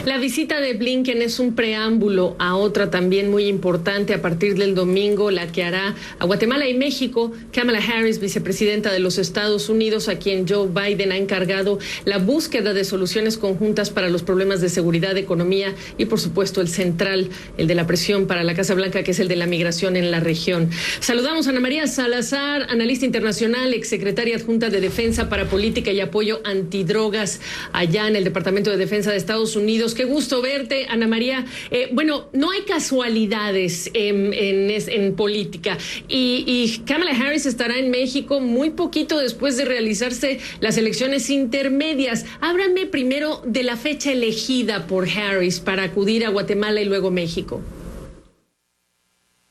La visita de Blinken es un preámbulo a otra también muy importante a partir del domingo, la que hará a Guatemala y México. Kamala Harris, vicepresidenta de los Estados Unidos, a quien Joe Biden ha encargado la búsqueda de soluciones conjuntas para los problemas de seguridad, economía y, por supuesto, el central, el de la presión para la Casa Blanca, que es el de la migración en la región. Saludamos a Ana María Salazar, analista internacional, exsecretaria adjunta de Defensa para Política y Apoyo Antidrogas allá en el Departamento de Defensa de Estados Unidos. Qué gusto verte, Ana María. Bueno, no hay casualidades en política y Kamala Harris estará en México muy poquito después de realizarse las elecciones intermedias. Háblame primero de la fecha elegida por Harris para acudir a Guatemala y luego México.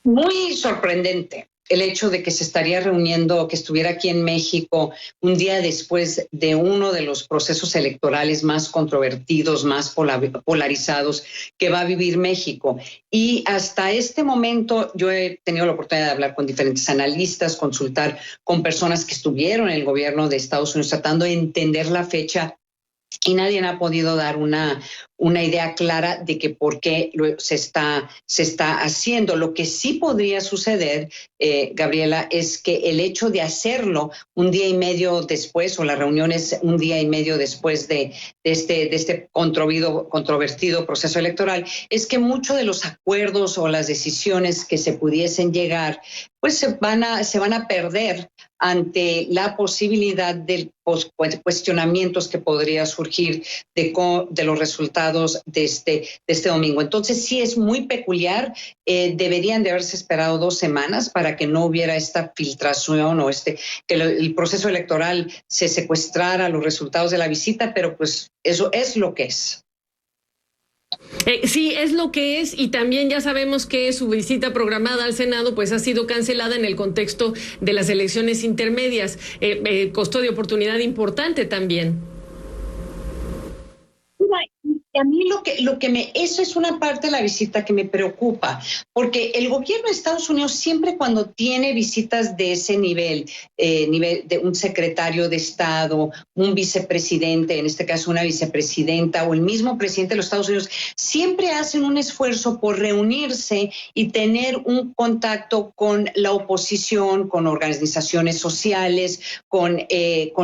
Muy sorprendente el hecho de que se estaría reuniendo, que estuviera aquí en México un día después de uno de los procesos electorales más controvertidos, más polarizados que va a vivir México. Y hasta este momento yo he tenido la oportunidad de hablar con diferentes analistas, consultar con personas que estuvieron en el gobierno de Estados Unidos tratando de entender la fecha, y nadie ha podido dar una idea clara de que por qué se está haciendo. Lo que sí podría suceder, Gabriela, es que el hecho de hacerlo un día y medio después, o la reunión es un día y medio después de este controvertido proceso electoral, es que muchos de los acuerdos o las decisiones que se pudiesen llegar, pues se van a perder ante la posibilidad de cuestionamientos que podría surgir de los resultados de este domingo. Entonces sí es muy peculiar. Deberían de haberse esperado 2 semanas para que no hubiera esta filtración o que el proceso electoral se secuestrara los resultados de la visita, pero pues eso es lo que es. Sí, es lo que es, y también ya sabemos que su visita programada al Senado pues ha sido cancelada en el contexto de las elecciones intermedias. Costo de oportunidad importante también. A mí eso es una parte de la visita que me preocupa, porque el gobierno de Estados Unidos siempre cuando tiene visitas de ese nivel de un secretario de Estado, un vicepresidente, en este caso una vicepresidenta o el mismo presidente de los Estados Unidos, siempre hacen un esfuerzo por reunirse y tener un contacto con la oposición, con organizaciones sociales, con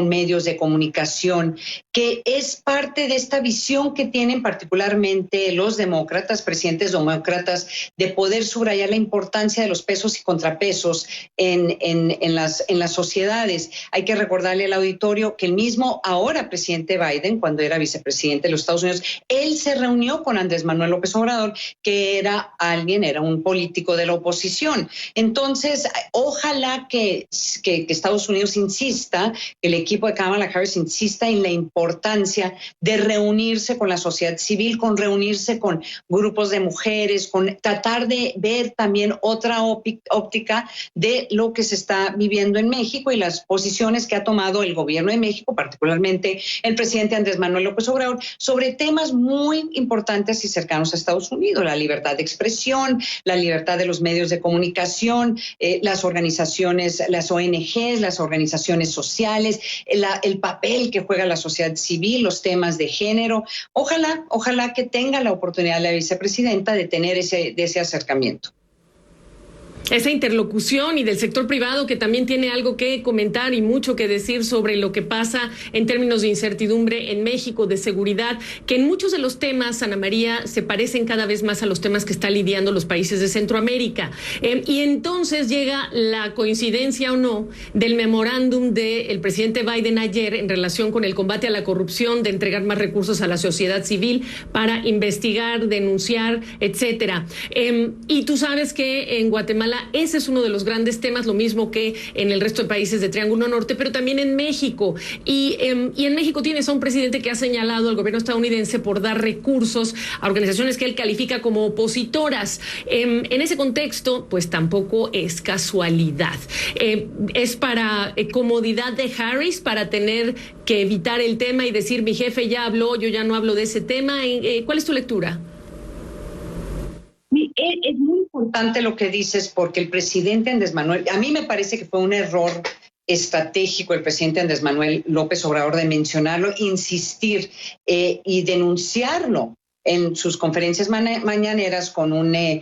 medios de comunicación, que es parte de esta visión que tienen particularmente los demócratas, presidentes demócratas, de poder subrayar la importancia de los pesos y contrapesos en las sociedades. Hay que recordarle al auditorio que el mismo ahora presidente Biden, cuando era vicepresidente de los Estados Unidos, él se reunió con Andrés Manuel López Obrador, que era un político de la oposición. Entonces, ojalá que Estados Unidos insista, que el equipo de Kamala Harris insista en la importancia de reunirse con la sociedad civil, con reunirse con grupos de mujeres, con tratar de ver también otra óptica de lo que se está viviendo en México y las posiciones que ha tomado el gobierno de México, particularmente el presidente Andrés Manuel López Obrador, sobre temas muy importantes y cercanos a Estados Unidos: la libertad de expresión, la libertad de los medios de comunicación, las organizaciones, las ONGs, las organizaciones sociales, el papel que juega la sociedad civil, los temas de género. Ojalá que tenga la oportunidad la vicepresidenta de tener ese acercamiento. Esa interlocución, y del sector privado, que también tiene algo que comentar y mucho que decir sobre lo que pasa en términos de incertidumbre en México, de seguridad, que en muchos de los temas, Ana María, se parecen cada vez más a los temas que están lidiando los países de Centroamérica. Y entonces llega la coincidencia o no del memorándum del presidente Biden ayer en relación con el combate a la corrupción, de entregar más recursos a la sociedad civil para investigar, denunciar, etcétera. Y tú sabes que en Guatemala ese es uno de los grandes temas, lo mismo que en el resto de países de Triángulo Norte, pero también en México. Y en México tienes a un presidente que ha señalado al gobierno estadounidense por dar recursos a organizaciones que él califica como opositoras. En ese contexto, pues tampoco es casualidad. Es para comodidad de Harris, para tener que evitar el tema y decir: mi jefe ya habló, yo ya no hablo de ese tema. ¿Cuál es tu lectura? Es muy importante lo que dices, porque el presidente Andrés Manuel, a mí me parece que fue un error estratégico el presidente Andrés Manuel López Obrador de mencionarlo, insistir y denunciarlo en sus conferencias mañaneras con una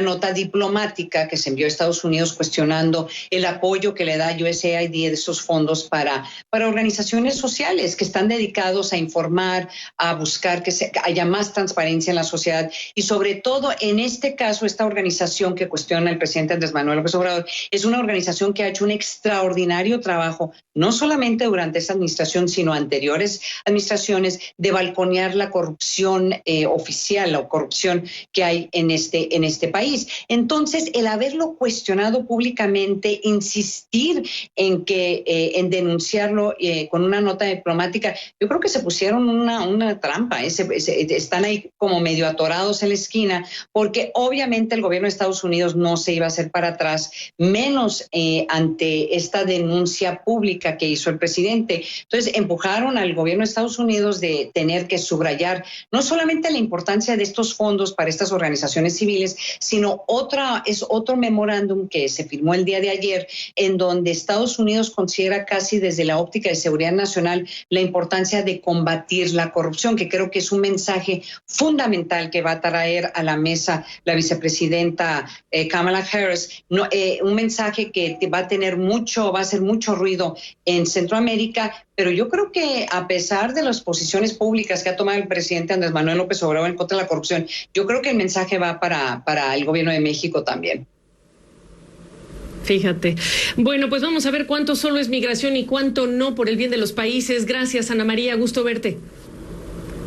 nota diplomática que se envió a Estados Unidos cuestionando el apoyo que le da USAID de esos fondos para organizaciones sociales que están dedicados a informar, a buscar que haya más transparencia en la sociedad y sobre todo en este caso esta organización que cuestiona el presidente Andrés Manuel López Obrador es una organización que ha hecho un extraordinario trabajo, no solamente durante esta administración, sino anteriores administraciones, de balconear la corrupción oficial o corrupción que hay en este país. Entonces, el haberlo cuestionado públicamente, insistir en denunciarlo con una nota diplomática, yo creo que se pusieron una trampa, están ahí como medio atorados en la esquina, porque obviamente el gobierno de Estados Unidos no se iba a hacer para atrás, menos ante esta denuncia pública que hizo el presidente. Entonces, empujaron al gobierno de Estados Unidos de tener que subrayar no solamente la importancia de estos fondos para estas organizaciones civiles, sino otro memorándum que se firmó el día de ayer, en donde Estados Unidos considera casi desde la óptica de seguridad nacional la importancia de combatir la corrupción, que creo que es un mensaje fundamental que va a traer a la mesa la vicepresidenta Kamala Harris, un mensaje que va a hacer mucho ruido en Centroamérica, pero yo creo que a pesar de las posiciones públicas que ha tomado el presidente Andrés Manuel López Obrador en contra de la corrupción, yo creo que el mensaje va para el gobierno de México también. Fíjate. Bueno, pues vamos a ver cuánto solo es migración y cuánto no por el bien de los países. Gracias, Ana María. Gusto verte.